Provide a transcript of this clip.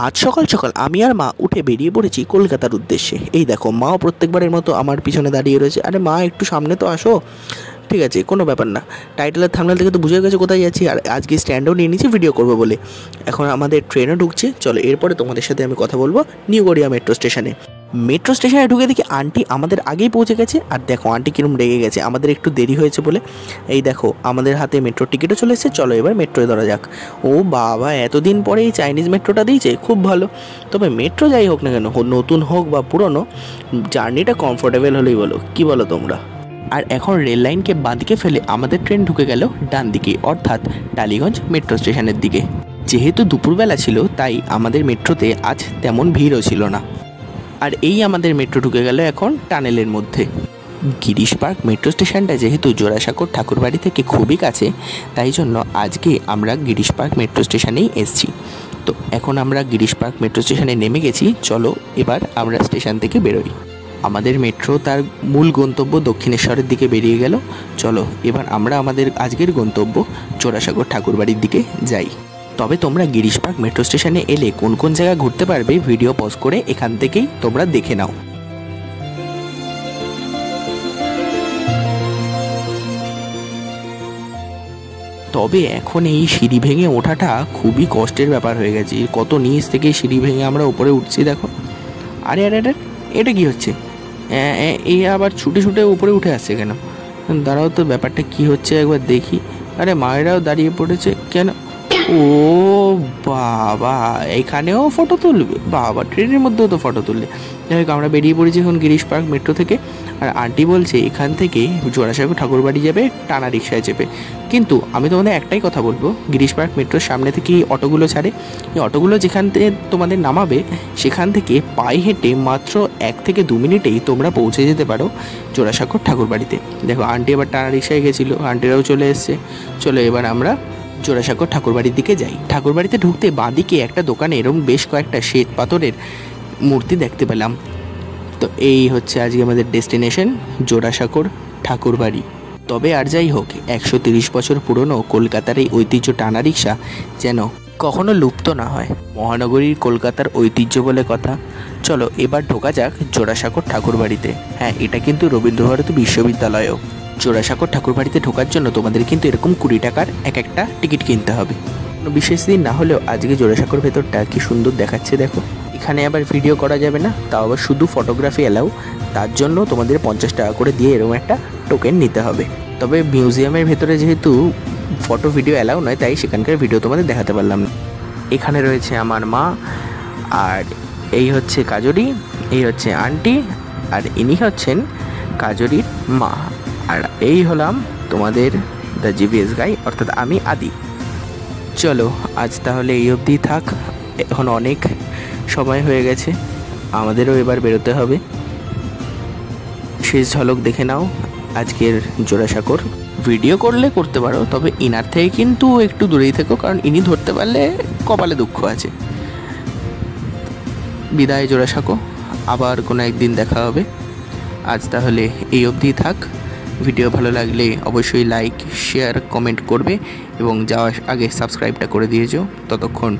আজ সকাল সকাল আমি আর মা উঠে বেরিয়ে পড়েছি কলকাতার উদ্দেশ্যে। এই দেখো, মাও প্রত্যেকবারের মতো আমার পিছনে দাঁড়িয়ে রয়েছে। আরে মা, একটু সামনে তো আসো। ঠিক আছে, কোনো ব্যাপার না। টাইটেলের থাম্বনেল থেকে তো বুঝে গেছে কোথায় যাচ্ছি। আর আজকে স্ট্যান্ডও নিয়ে নিয়েছি ভিডিও করবো বলে। এখন আমাদের ট্রেনও ঢুকছে। চলো, এরপরে তোমাদের সাথে আমি কথা বলবো নিউ গড়িয়া মেট্রো স্টেশনে। মেট্রো স্টেশনে ঢুকে দেখি আন্টি আমাদের আগেই পৌঁছে গেছে। আর দেখো আন্টি কিরম রেগে গেছে আমাদের একটু দেরি হয়েছে বলে। এই দেখো, আমাদের হাতে মেট্রোর টিকিটও চলে এসেছে। চলো এবার মেট্রোয় ধরা যাক। ও বাবা, এতদিন পরে এই চাইনিজ মেট্রোটা দিয়েছে, খুব ভালো। তবে মেট্রো যাই হোক না কেন, নতুন হোক বা পুরনো, জার্নিটা কমফোর্টেবল হলেই বলো। কি বলো তোমরা? আর এখন রেল লাইনকে বাঁদিকে ফেলে আমাদের ট্রেন ঢুকে গেল ডান দিকে, অর্থাৎ টালিগঞ্জ মেট্রো স্টেশনের দিকে। যেহেতু দুপুরবেলা ছিল, তাই আমাদের মেট্রোতে আজ তেমন ভিড়ও ছিল না। আর এই আমাদের মেট্রো ঢুকে গেল এখন টানেলের মধ্যে। গিরিশ পার্ক মেট্রো স্টেশনটা যেহেতু জোড়াসাঁকোর ঠাকুরবাড়ি থেকে খুবই কাছে, তাই জন্য আজকে আমরা গিরিশ পার্ক মেট্রো স্টেশনেই এসেছি। তো এখন আমরা গিরিশ পার্ক মেট্রো স্টেশনে নেমে গেছি। চলো এবার আমরা স্টেশন থেকে বেরোই। আমাদের মেট্রো তার মূল গন্তব্য দক্ষিণেশ্বরের দিকে বেরিয়ে গেল। চলো এবার আমরা আমাদের আজকের গন্তব্য জোড়াসাঁকোর ঠাকুরবাড়ির দিকে যাই। তবে তোমরা গিরিশ পার্ক মেট্রো স্টেশনে এলে কোন কোন জায়গা ঘুরতে পারবে, ভিডিও পজ করে এখান থেকেই তোমরা দেখে নাও। তবে এখন এই সিঁড়ি ভেঙে ওঠাটা খুবই কষ্টের ব্যাপার হয়ে গেছে। কত নিচ থেকে সিঁড়ি ভেঙে আমরা উপরে উঠছি দেখো। আরে আরে আরে, এটা কি হচ্ছে? এই আবার ছুটে ছুটে উপরে উঠে আসছে কেন? দাঁড়াও তো, ব্যাপারটা কি হচ্ছে একবার দেখি। আরে মায়েরাও দাঁড়িয়ে পড়েছে কেন? ও বাবা, এখানেও ফটো তুলবে? বাবা, ট্রেনের মধ্যেও তো ফটো তুললে। যাই হোক, আমরা বেরিয়ে পড়েছি এখন গিরিশ পার্ক মেট্রো থেকে। আর আন্টি বলছে এখান থেকে জোড়াসাঁকো ঠাকুরবাড়ি যাবে টানা রিক্সায় চেপে। কিন্তু আমি তোমাদের একটাই কথা বলবো, গিরিশ পার্ক মেট্রোর সামনে থেকে এই অটোগুলো ছাড়ে। এই অটোগুলো যেখান থেকে তোমাদের নামাবে, সেখান থেকে পায়ে হেঁটে মাত্র 1 থেকে 2 মিনিটেই তোমরা পৌঁছে যেতে পারো জোড়াসাঁকোর ঠাকুরবাড়িতে। দেখো আন্টি এবার টানা রিক্সায় গেছিলো, আন্টিরাও চলে এসছে। চলো এবার আমরা জোড়াসাঁকোর ঠাকুরবাড়ির দিকে যাই। ঠাকুরবাড়িতে ঢুকতে বাঁদিকে একটা দোকানে এরকম বেশ কয়েকটা শ্বেত পাথরের মূর্তি দেখতে পেলাম। তো এই হচ্ছে আজকে আমাদের ডেস্টিনেশন, জোড়াসাঁকোর ঠাকুরবাড়ি। তবে আর যাই হোক, 130 বছর পুরনো কলকাতার এই ঐতিহ্য টানা রিক্সা যেন কখনো লুপ্ত না হয়। মহানগরীর কলকাতার ঐতিহ্য বলে কথা। চলো এবার ঢোকা যাক জোড়াসাঁকোর ঠাকুরবাড়িতে। হ্যাঁ, এটা কিন্তু রবীন্দ্রভারতী বিশ্ববিদ্যালয়ও। জোড়াসাঁকোর ঠাকুরবাড়িতে ঢোকার জন্য তোমাদের কিন্তু এরকম 20 টাকার একটা টিকিট কিনতে হবে। কোনো বিশেষ দিন না হলেও আজকে জোড়াসাঁকোর ভেতরটা কি সুন্দর দেখাচ্ছে দেখো। এখানে আবার ভিডিও করা যাবে না, তাও আবার শুধু ফটোগ্রাফি অ্যালাউ। তার জন্য তোমাদের 50 টাকা করে দিয়ে এরকম একটা টোকেন নিতে হবে। তবে মিউজিয়ামের ভেতরে যেহেতু ফটো ভিডিও অ্যালাউ নয়, তাই সেখানকার ভিডিও তোমাদের দেখাতে পারলাম না। এখানে রয়েছে আমার মা, আর এই হচ্ছে কাজরি, এই হচ্ছে আন্টি, আর ইনি হচ্ছেন কাজরির মা। আর এই হলাম তোমাদের দ্য জিভিএস গাই, অর্থাৎ আমি আদি। চলো আজ তাহলে এই অবধি থাক। এখন অনেক সময় হয়ে গেছে, আমাদেরও এবার বেরোতে হবে। শেষ ঝলক দেখে নাও আজকের জোড়াসাঁকোর। ভিডিও করলে করতে পারো, তবে ইনার থেকে কিন্তু একটু দূরেই থেকো, কারণ ইনি ধরতে পারলে কপালে দুঃখ আছে। বিদায় জোড়াসাঁকো, আবার কোনো একদিন দেখা হবে। আজ তাহলে এই অবধি থাক। ভিডিও ভালো লাগলে অবশ্যই লাইক, শেয়ার, কমেন্ট করবে এবং যাওয়ার আগে সাবস্ক্রাইবটা করে দিয়েছো। ততক্ষণ